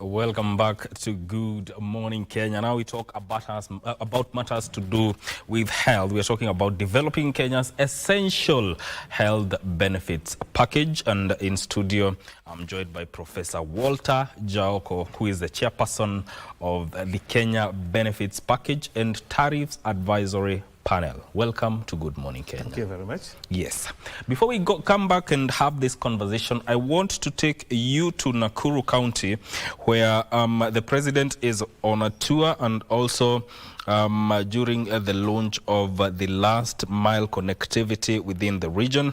Welcome back to Good Morning Kenya. Now we talk about matters to do with health. We are talking about developing Kenya's essential health benefits package. And in studio, I'm joined by Professor Walter Jaoko, who is the chairperson of the Kenya Benefits Package and Tariffs Advisory Panel. Welcome to Good Morning Kenya. Thank you very much. Yes. Before we come back and have this conversation, I want to take you to Nakuru County, where the president is on a tour, and also during the launch of the last mile connectivity within the region.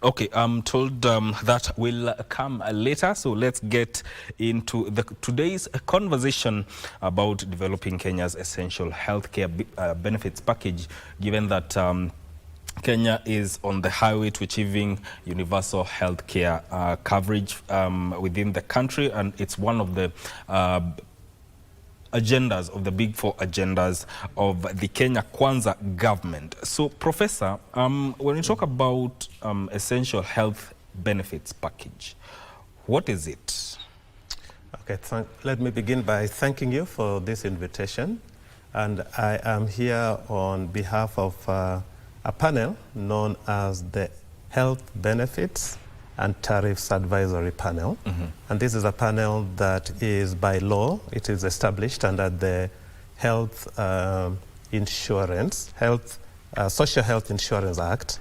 Okay, I'm told that will come later, so let's get into today's conversation about developing Kenya's essential healthcare benefits package, given that Kenya is on the highway to achieving universal healthcare coverage within the country, and it's one of the agendas of the big four agendas of the Kenya Kwanza government. So, Professor, when we talk about essential health benefits package, what is it? Okay, let me begin by thanking you for this invitation. And I am here on behalf of a panel known as the Health Benefits and Tariffs Advisory Panel. And this is a panel that is by law, it is established under the Health Social Health Insurance Act.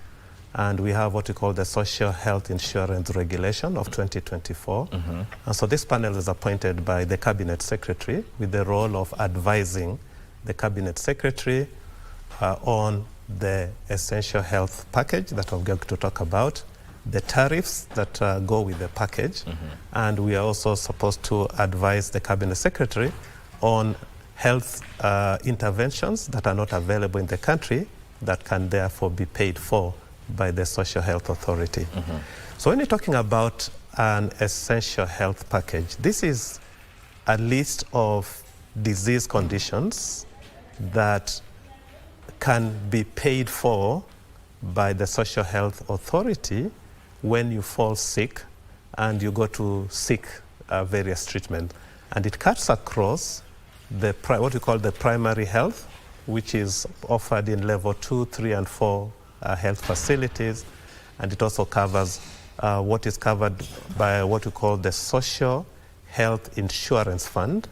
And we have what we call the Social Health Insurance Regulation of 2024. And so this panel is appointed by the Cabinet Secretary with the role of advising the Cabinet Secretary on the essential health package that I'm going to talk about, the tariffs that go with the package, and we are also supposed to advise the Cabinet Secretary on health interventions that are not available in the country that can therefore be paid for by the Social Health Authority. So when you're talking about an essential health package, this is a list of disease conditions that can be paid for by the Social Health Authority when you fall sick and you go to seek various treatment. And it cuts across what we call the primary health, which is offered in level 2, 3, and 4 health facilities. And it also covers what is covered by what we call the Social Health Insurance Fund,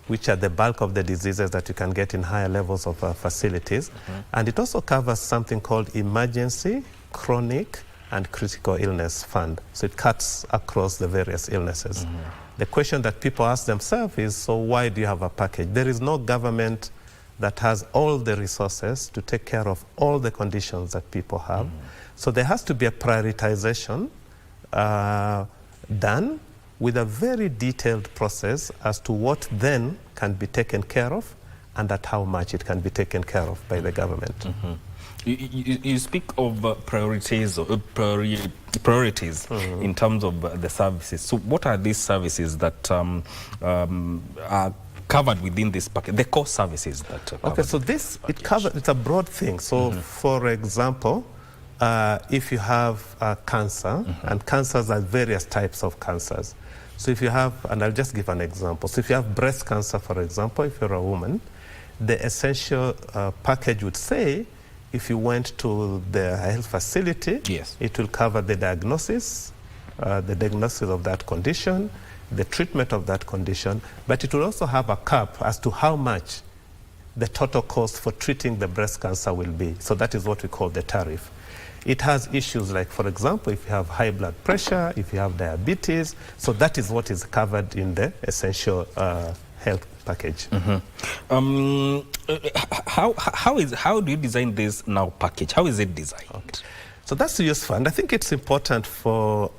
which are the bulk of the diseases that you can get in higher levels of facilities. And it also covers something called emergency, chronic, and critical illness fund. So it cuts across the various illnesses. The question that people ask themselves is, so why do you have a package? There is no government that has all the resources to take care of all the conditions that people have. So there has to be a prioritization done with a very detailed process as to what then can be taken care of and at how much it can be taken care of by the government. You speak of priorities in terms of the services. So what are these services that are covered within this package, the core services that are covered? Okay, so it's a broad thing. So for example, if you have cancer, and cancers are various types of cancers. So if you have, and I'll just give an example. So if you have breast cancer, for example, if you're a woman, the essential package would say, if you went to the health facility, it will cover the diagnosis of that condition, the treatment of that condition, but it will also have a cap as to how much the total cost for treating the breast cancer will be. So that is what we call the tariff. It has issues like, for example, if you have high blood pressure, if you have diabetes, so that is what is covered in the essential health package. How do you design this now package? How is it designed? Okay. So that's the use fund. I think it's important for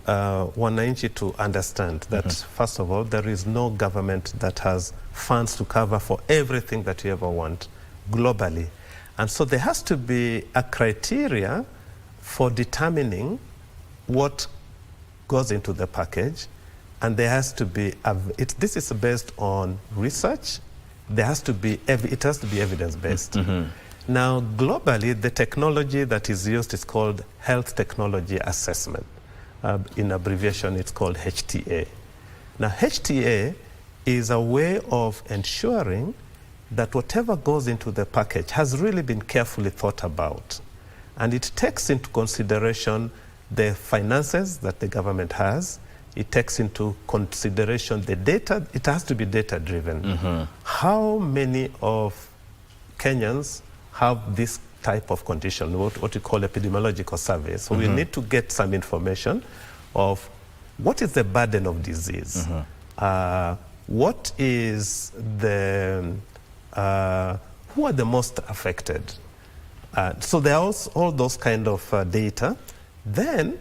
wananchi to understand that, first of all, there is no government that has funds to cover for everything that you ever want globally. And so there has to be a criteria for determining what goes into the package. And there has to be, this is based on research. It has to be evidence-based. Now, globally, the technology that is used is called health technology assessment. In abbreviation, it's called HTA. Now, HTA is a way of ensuring that whatever goes into the package has really been carefully thought about. And it takes into consideration the finances that the government has. It takes into consideration the data. It has to be data-driven. How many of Kenyans have this type of condition, what we call epidemiological survey? So we need to get some information of what is the burden of disease, what is the, who are the most affected. So there are all those kind of data. Then,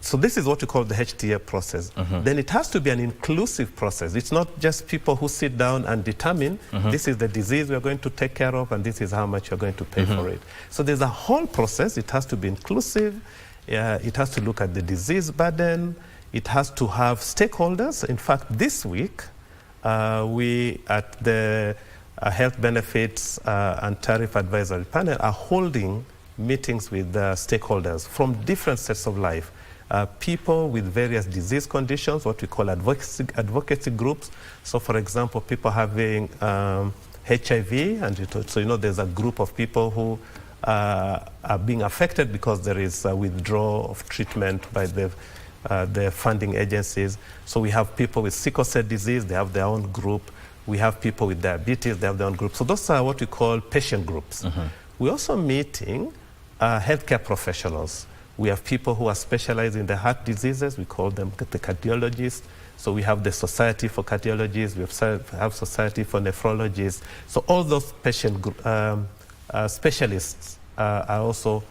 so this is what we call the HTA process. Then it has to be an inclusive process. It's not just people who sit down and determine this is the disease we're going to take care of and this is how much you're going to pay for it. So there's a whole process. It has to be inclusive. It has to look at the disease burden. It has to have stakeholders. In fact, this week, we at the Health Benefits and Tariff Advisory Panel are holding meetings with stakeholders from different sets of life. People with various disease conditions, what we call advocacy groups. So for example, people having HIV, and so you know there's a group of people who are being affected because there is a withdrawal of treatment by the funding agencies. So we have people with sickle cell disease, they have their own group. We have people with diabetes, they have their own group. So those are what we call patient groups. We're also meeting healthcare professionals. We have people who are specialized in the heart diseases. We call them the cardiologists. So we have the Society for Cardiologists. We have Society for Nephrologists. So all those patient specialists are also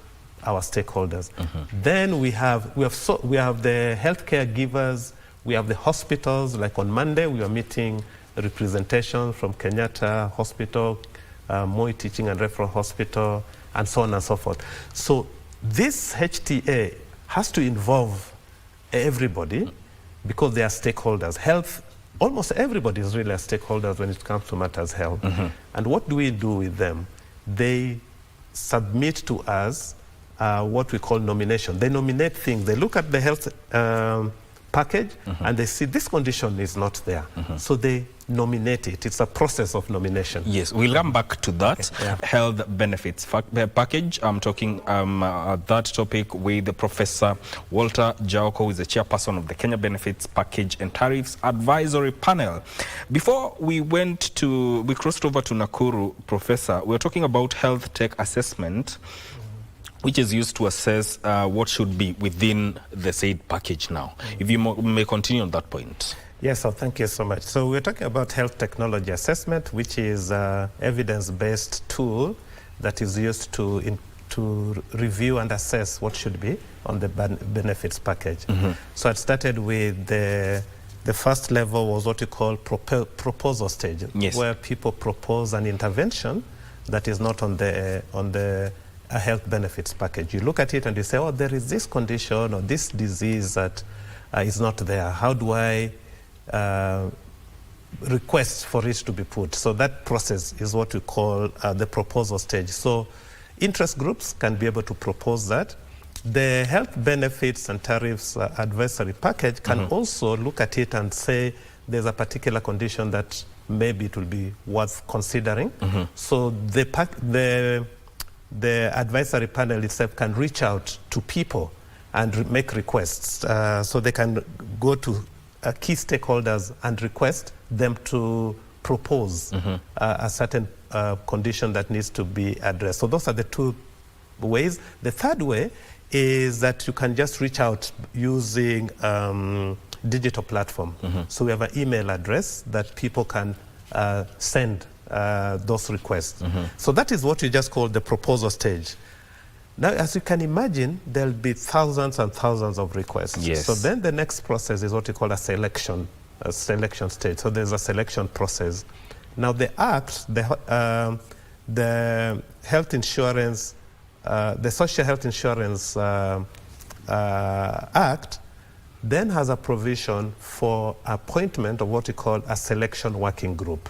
our stakeholders. Then we have the healthcare givers. We have the hospitals. Like on Monday, we are meeting a representation from Kenyatta Hospital, Moi Teaching and Referral Hospital, and so on and so forth. So this HTA has to involve everybody because they are stakeholders. Health, almost everybody is really a stakeholder when it comes to matters health. And what do we do with them? They submit to us what we call nomination. They nominate things. They look at the health package and they see this condition is not there. So they nominate it. It's a process of nomination. Yes, we'll come back to that. Health benefits package. I'm talking that topic with Professor Walter Jaoko, who is the chairperson of the Kenya Benefits Package and Tariffs Advisory Panel. Before we crossed over to Nakuru, Professor, we were talking about health tech assessment, which is used to assess what should be within the said package now. If you may continue on that point. Yes, so thank you so much. So we're talking about health technology assessment, which is an evidence-based tool that is used to review and assess what should be on the benefits package. So it started with the first level was what you call proposal stage, where people propose an intervention that is not on the health benefits package. You look at it and you say, oh, there is this condition or this disease that is not there. How do I request for it to be put? So that process is what we call the proposal stage. So interest groups can be able to propose that. The health benefits and tariffs advisory package can also look at it and say there's a particular condition that maybe it will be worth considering. So the advisory panel itself can reach out to people and make requests. So they can go to key stakeholders and request them to propose a certain condition that needs to be addressed. So those are the two ways. The third way is that you can just reach out using digital platform. So we have an email address that people can send those requests. So that is what we just call the proposal stage. Now, as you can imagine, there'll be thousands and thousands of requests. So then the next process is what we call a selection stage. So there's a selection process. Now the Act, the health insurance, the Social Health Insurance Act then has a provision for appointment of what we call a selection working group.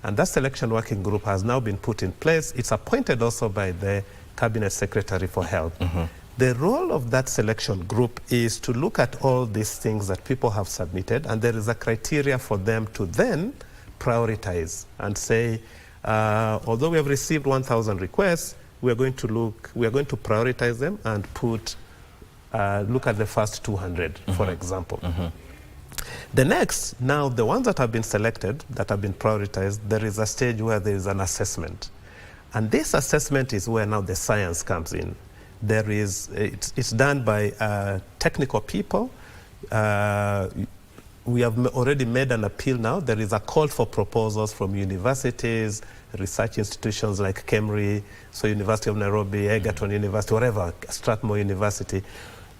And that selection working group has now been put in place. It's appointed also by the Cabinet Secretary for Health. The role of that selection group is to look at all these things that people have submitted, and there is a criteria for them to then prioritize and say, although we have received 1,000 requests, we are going to prioritize them and look at the first 200, for example. The next, now the ones that have been selected, that have been prioritized, there is a stage where there is an assessment. And this assessment is where now the science comes in. It's done by technical people. We have already made an appeal now. There is a call for proposals from universities, research institutions like KEMRI, so University of Nairobi, Egerton University, whatever, Strathmore University.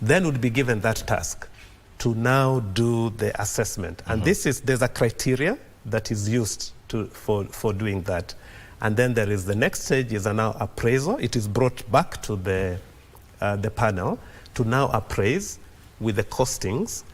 Then would be given that task to now do the assessment. And there's a criteria that is used for doing that. And then there is the next stage is now appraisal. It is brought back to the panel to now appraise with the costings,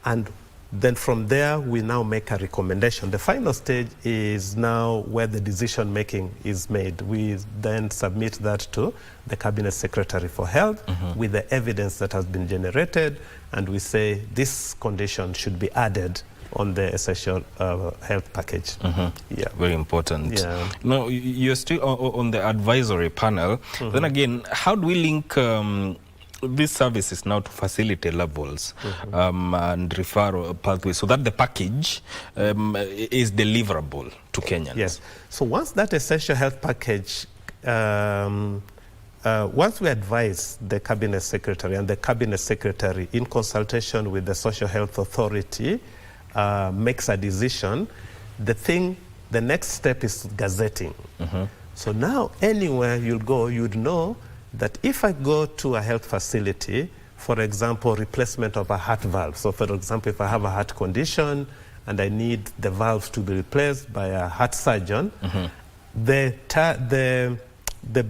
and then from there we now make a recommendation. The final stage is now where the decision making is made. We then submit that to the Cabinet Secretary for Health with the evidence that has been generated, and we say this condition should be added on the essential health package. Yeah, very important. Yeah. Now, you're still on the advisory panel. Then again, how do we link these services now to facility levels and referral pathways so that the package is deliverable to Kenyans? Yes. So once that essential health package, once we advise the Cabinet Secretary, and the Cabinet Secretary in consultation with the Social Health Authority makes a decision, the next step is gazetting. So now anywhere you'll go, you'd know that if I go to a health facility, for example, replacement of a heart valve. So for example, if I have a heart condition and I need the valve to be replaced by a heart surgeon, the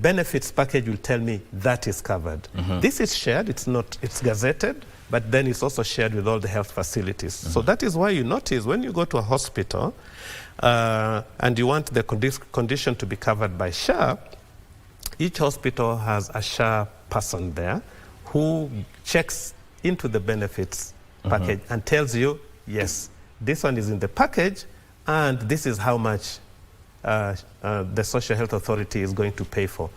benefits package will tell me that is covered. This is shared, it's gazetted, but then it's also shared with all the health facilities. So that is why you notice when you go to a hospital and you want the condition to be covered by SHA, each hospital has a SHA person there who checks into the benefits package and tells you, yes, this one is in the package and this is how much the Social Health Authority is going to pay for.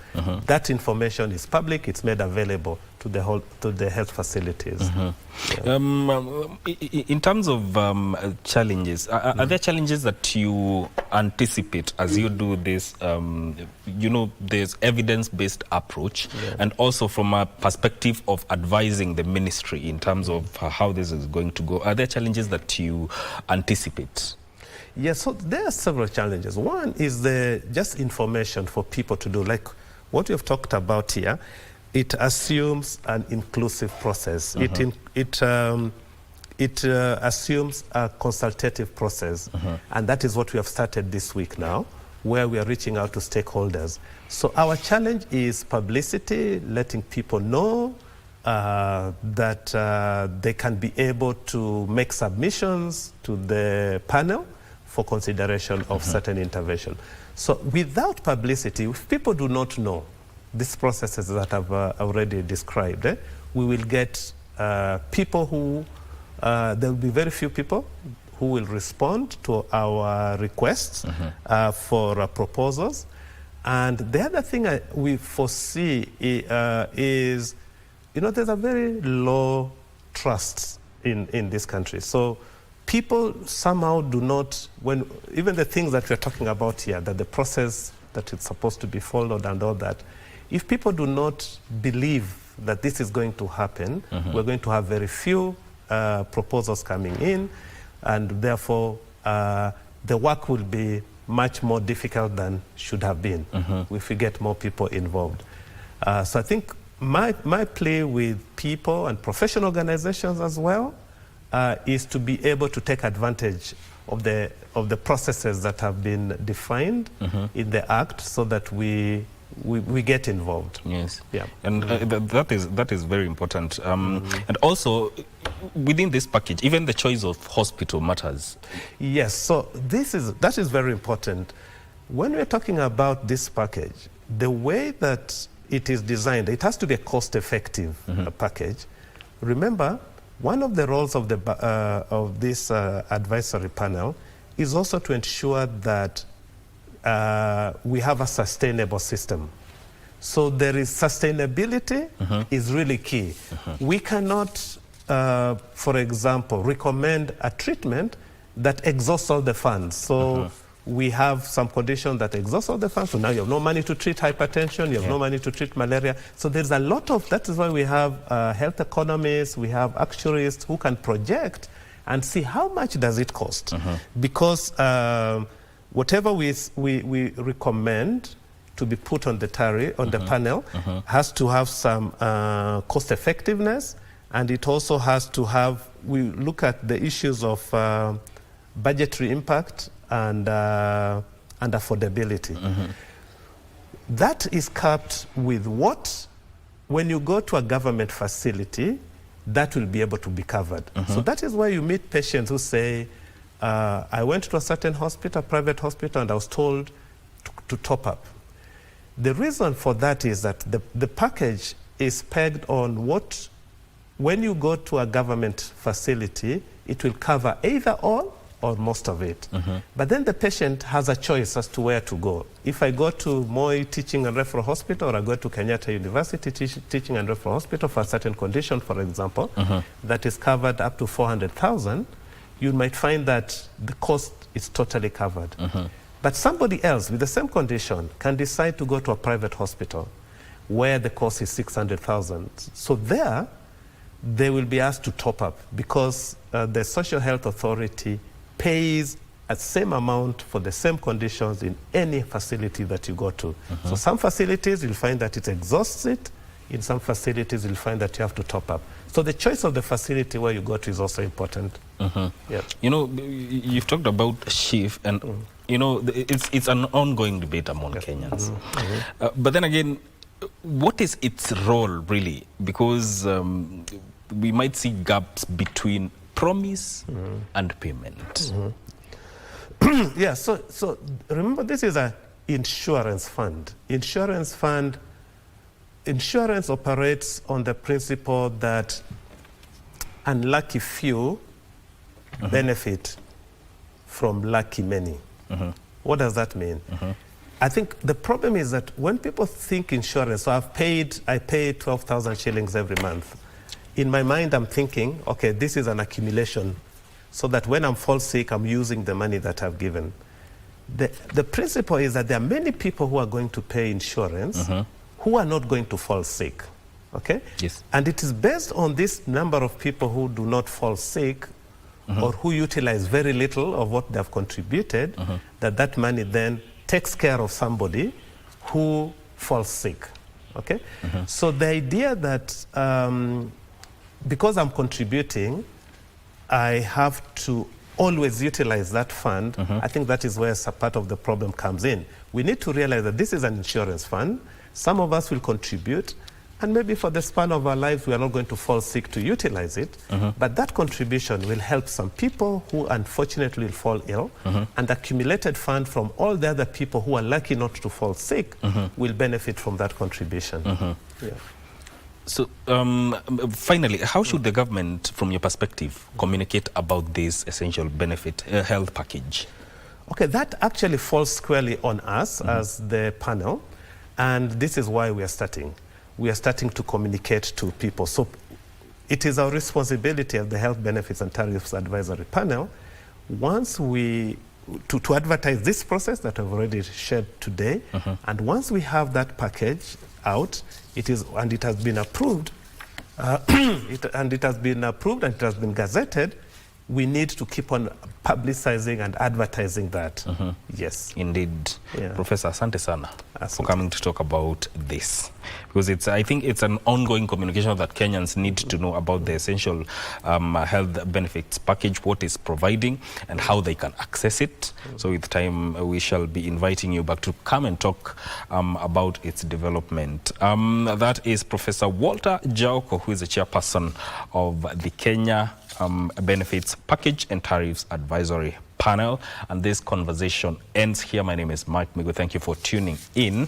That information is public, it's made available to the health facilities. In terms of challenges, are there challenges that you anticipate as you do this? There's evidence-based approach, and also from a perspective of advising the ministry in terms of how this is going to go. Are there challenges that you anticipate? Yes, so there are several challenges. One is just information for people to do, like what we have talked about here. It assumes an inclusive process. It assumes a consultative process, and that is what we have started this week now, where we are reaching out to stakeholders. So our challenge is publicity, letting people know that they can be able to make submissions to the panel for consideration of certain intervention. So without publicity, if people do not know these processes that I've already described, we will get people who, there will be very few people who will respond to our requests for proposals. And the other thing we foresee is, there's a very low trust in this country. So people somehow do not, even the things that we're talking about here, that the process that is supposed to be followed and all that, if people do not believe that this is going to happen, we're going to have very few proposals coming in, and therefore the work will be much more difficult than should have been if we get more people involved. So I think my plea with people and professional organizations as well is to be able to take advantage of the processes that have been defined in the Act, so that we get involved. Yes. Yeah. And that is very important. And also, within this package, even the choice of hospital matters. Yes. So that is very important. When we're talking about this package, the way that it is designed, it has to be a cost-effective package. Remember, one of the roles of this advisory panel is also to ensure that we have a sustainable system. So there is sustainability is really key. We cannot, for example, recommend a treatment that exhausts all the funds. So we have some conditions that exhaust all the funds. So now you have no money to treat hypertension, you have no money to treat malaria. So there's a lot of, that is why we have health economists, we have actuaries who can project and see how much does it cost. Because whatever we recommend to be put on the the panel has to have some cost effectiveness, and it also has to have, we look at the issues of budgetary impact and affordability. That is capped with what, when you go to a government facility, that will be able to be covered. So that is why you meet patients who say, I went to a certain hospital, private hospital, and I was told to top up. The reason for that is that the package is pegged on what, when you go to a government facility, it will cover either all or most of it. But then the patient has a choice as to where to go. If I go to Moi Teaching and Referral Hospital, or I go to Kenyatta University Teaching and Referral Hospital for a certain condition, for example, that is covered up to 400,000, you might find that the cost is totally covered. But somebody else with the same condition can decide to go to a private hospital where the cost is 600,000. So there, they will be asked to top up because the Social Health Authority pays a same amount for the same conditions in any facility that you go to. So some facilities you'll find that it exhausts it. In some facilities you'll find that you have to top up. So the choice of the facility where you go to is also important. Yeah. You know, you've talked about SHIF, and you know, it's an ongoing debate among Kenyans. But then again, what is its role really? Because we might see gaps between promise and payment. Yeah, so remember, this is an insurance fund. Insurance operates on the principle that unlucky few benefit from lucky many. What does that mean? I think the problem is that when people think insurance, so I pay 12,000 shillings every month. In my mind, I'm thinking, okay, this is an accumulation so that when I'm fall sick, I'm using the money that I've given. The principle is that there are many people who are going to pay insurance who are not going to fall sick, okay? Yes. And it is based on this number of people who do not fall sick or who utilize very little of what they have contributed, that money then takes care of somebody who falls sick, okay? So the idea that because I'm contributing, I have to always utilize that fund, I think that is where part of the problem comes in. We need to realize that this is an insurance fund. Some of us will contribute, and maybe for the span of our lives, we are not going to fall sick to utilize it. But that contribution will help some people who unfortunately will fall ill, and the accumulated fund from all the other people who are lucky not to fall sick will benefit from that contribution. Yeah. So finally, how should the government, from your perspective, communicate about this essential benefit health package? Okay, that actually falls squarely on us as the panel, and this is why we are starting. We are starting to communicate to people. So it is our responsibility as the Health Benefits and Tariffs Advisory Panel, once to advertise this process that I've already shared today, and once we have that package out, it has been approved, and it has been gazetted, we need to keep on publicizing and advertising that. Yes. Indeed. Yeah. Professor, asante sana for coming to talk about this. Because I think it's an ongoing communication that Kenyans need to know about the essential health benefits package, what is providing, and how they can access it. So with time, we shall be inviting you back to come and talk about its development. That is Professor Walter Jaoko, who is the chairperson of the Kenya Benefits Package and Tariffs Advisory Panel. And this conversation ends here. My name is Mike Migo. Thank you for tuning in.